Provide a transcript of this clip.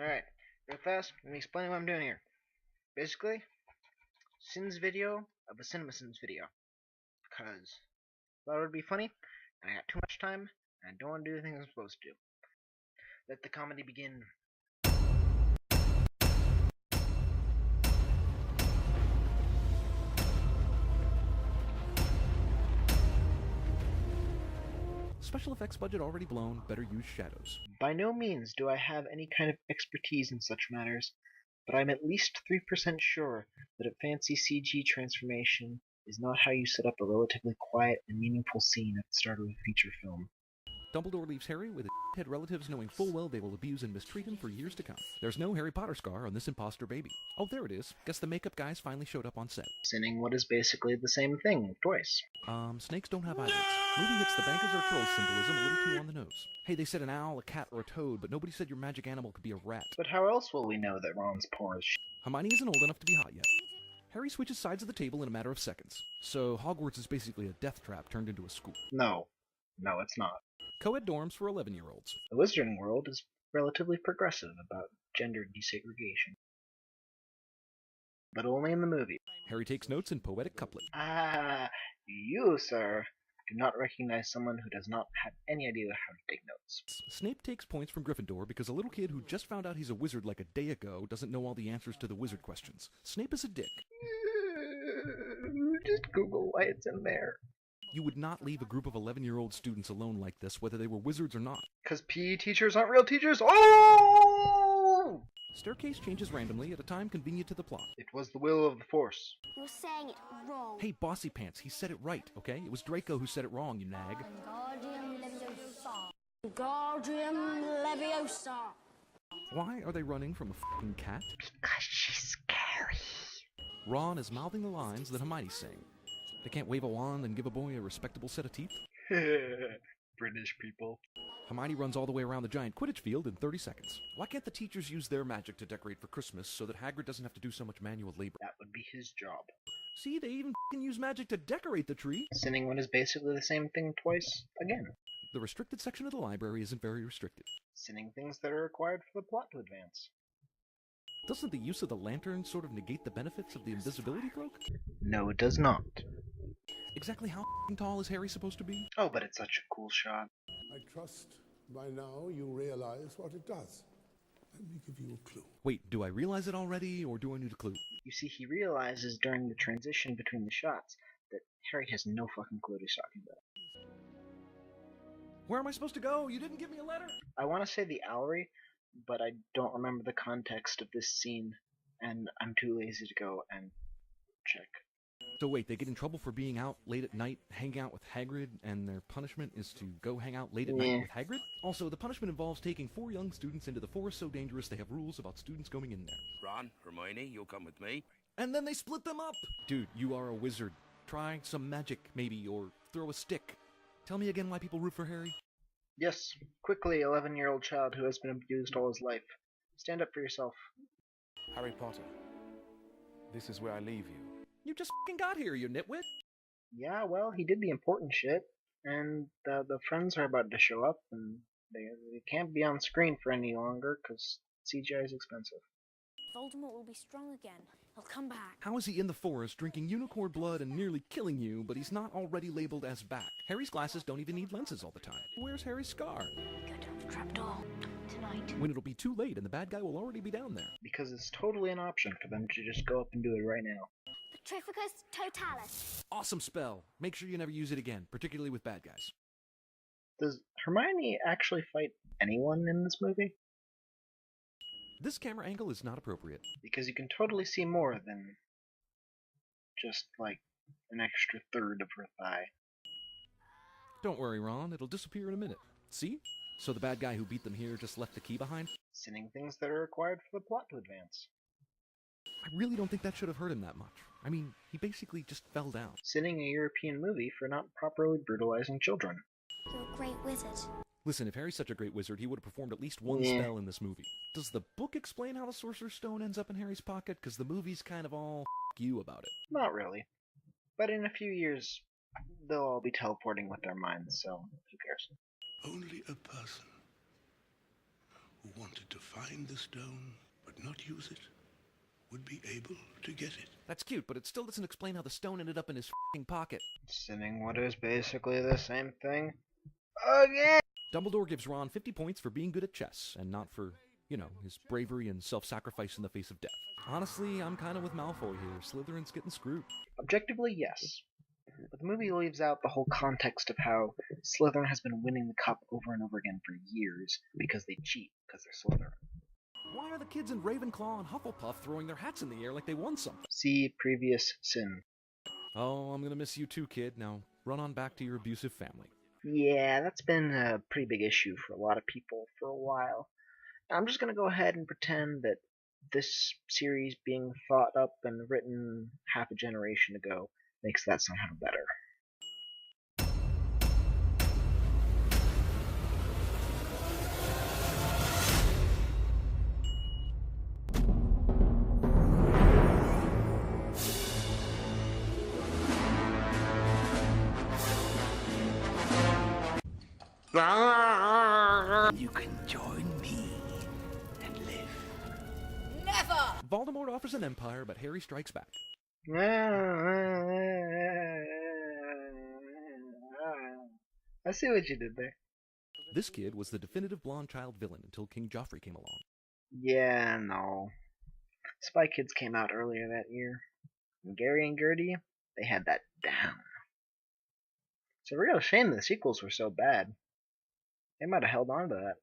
Alright, real fast, let me explain what I'm doing here. Basically, Sins video of a cinemasins video. Because I thought it would be funny, and I got too much time, and I don't want to do the things I'm supposed to do. Let the comedy begin. Special effects budget already blown, better use shadows. By no means do I have any kind of expertise in such matters, but I'm at least 3% sure that a fancy CG transformation is not how you set up a relatively quiet and meaningful scene at the start of a feature film. Dumbledore leaves Harry with his head relatives knowing full well they will abuse and mistreat him for years to come. There's no Harry Potter scar on this imposter baby. Oh, there it is. Guess the makeup guys finally showed up on set. Sinning what is basically the same thing, twice. Snakes don't have eyelids. Movie hits the bankers or trolls symbolism a little too on the nose. Hey, they said an owl, a cat, or a toad, but nobody said your magic animal could be a rat. But how else will we know that Ron's poor as shit? Hermione isn't old enough to be hot yet. Harry switches sides of the table in a matter of seconds. So Hogwarts is basically a death trap turned into a school. No, it's not. Co-ed dorms for 11-year-olds. The Wizarding world is relatively progressive about gender desegregation. But only in the movie. Harry takes notes in poetic couplet. Ah, you, sir, do not recognize someone who does not have any idea how to take notes. Snape takes points from Gryffindor because a little kid who just found out he's a wizard like a day ago doesn't know all the answers to the wizard questions. Snape is a dick. Just Google why it's in there. You would not leave a group of 11-year-old students alone like this, whether they were wizards or not. Because PE teachers aren't real teachers? Oh! Staircase changes randomly at a time convenient to the plot. It was the will of the Force. You're saying it wrong. Hey, Bossy Pants, he said it right, okay? It was Draco who said it wrong, you nag. Wingardium Leviosa. Why are they running from a f***ing cat? Because she's scary. Ron is mouthing the lines that Hermione's saying. They can't wave a wand and give a boy a respectable set of teeth? British people. Hermione runs all the way around the giant Quidditch field in 30 seconds. Why can't the teachers use their magic to decorate for Christmas so that Hagrid doesn't have to do so much manual labor? That would be his job. See, they even f***ing use magic to decorate the tree. Sinning one is basically the same thing twice again. The restricted section of the library isn't very restricted. Sinning things that are required for the plot to advance. Doesn't the use of the lantern sort of negate the benefits of the invisibility cloak? No, it does not. Exactly how f***ing tall is Harry supposed to be? Oh, but it's such a cool shot. I trust by now you realize what it does. Let me give you a clue. Wait, do I realize it already, or do I need a clue? You see, he realizes during the transition between the shots that Harry has no fucking clue what he's talking about. Where am I supposed to go? You didn't give me a letter! I want to say the Owlery, but I don't remember the context of this scene, and I'm too lazy to go and check. So wait, they get in trouble for being out late at night, hanging out with Hagrid, and their punishment is to go hang out late at night with Hagrid? Also, the punishment involves taking 4 young students into the forest so dangerous they have rules about students going in there. Ron, Hermione, you'll come with me. And then they split them up! Dude, you are a wizard. Try some magic, maybe, or throw a stick. Tell me again why people root for Harry? Yes, quickly, 11-year-old child who has been abused all his life. Stand up for yourself. Harry Potter, this is where I leave you. You just f***ing got here, you nitwit! Yeah, well, he did the important shit, and the friends are about to show up, and they can't be on screen for any longer, because CGI is expensive. Voldemort will be strong again. He'll come back. How is he in the forest drinking unicorn blood and nearly killing you, but he's not already labeled as back? Harry's glasses don't even need lenses all the time. Where's Harry's scar? Go down the trapdoor. Tonight. When it'll be too late and the bad guy will already be down there. Because it's totally an option for them to just go up and do it right now. Petrificus Totalis. Awesome spell. Make sure you never use it again, particularly with bad guys. Does Hermione actually fight anyone in this movie? This camera angle is not appropriate. Because you can totally see more than just, like, an extra third of her thigh. Don't worry, Ron. It'll disappear in a minute. See? So the bad guy who beat them here just left the key behind? Sinning things that are required for the plot to advance. I really don't think that should have hurt him that much. I mean, he basically just fell down. Sinning a European movie for not properly brutalizing children. You're a great wizard. Listen, if Harry's such a great wizard, he would have performed at least one spell in this movie. Does the book explain how the Sorcerer's Stone ends up in Harry's pocket? Because the movie's kind of all f*** you about it. Not really. But in a few years, they'll all be teleporting with their minds, so who cares? Only a person who wanted to find the stone but not use it would be able to get it. That's cute, but it still doesn't explain how the stone ended up in his f***ing pocket. Sinning what is basically the same thing again. Dumbledore gives Ron 50 points for being good at chess, and not for, you know, his bravery and self-sacrifice in the face of death. Honestly, I'm kind of with Malfoy here. Slytherin's getting screwed. Objectively, yes. But the movie leaves out the whole context of how Slytherin has been winning the cup over and over again for years because they cheat, because they're Slytherin. Why are the kids in Ravenclaw and Hufflepuff throwing their hats in the air like they won something? See previous sin. Oh, I'm gonna miss you too, kid. Now, run on back to your abusive family. Yeah, that's been a pretty big issue for a lot of people for a while. I'm just gonna go ahead and pretend that this series being thought up and written half a generation ago makes that somehow better. You can join me and live. Voldemort offers an empire, but Harry strikes back. I see what you did there. This kid was the definitive blonde child villain until King Joffrey came along. Yeah, no. Spy Kids came out earlier that year. And Gary and Gertie, they had that down. It's a real shame the sequels were so bad. They might have held on to that.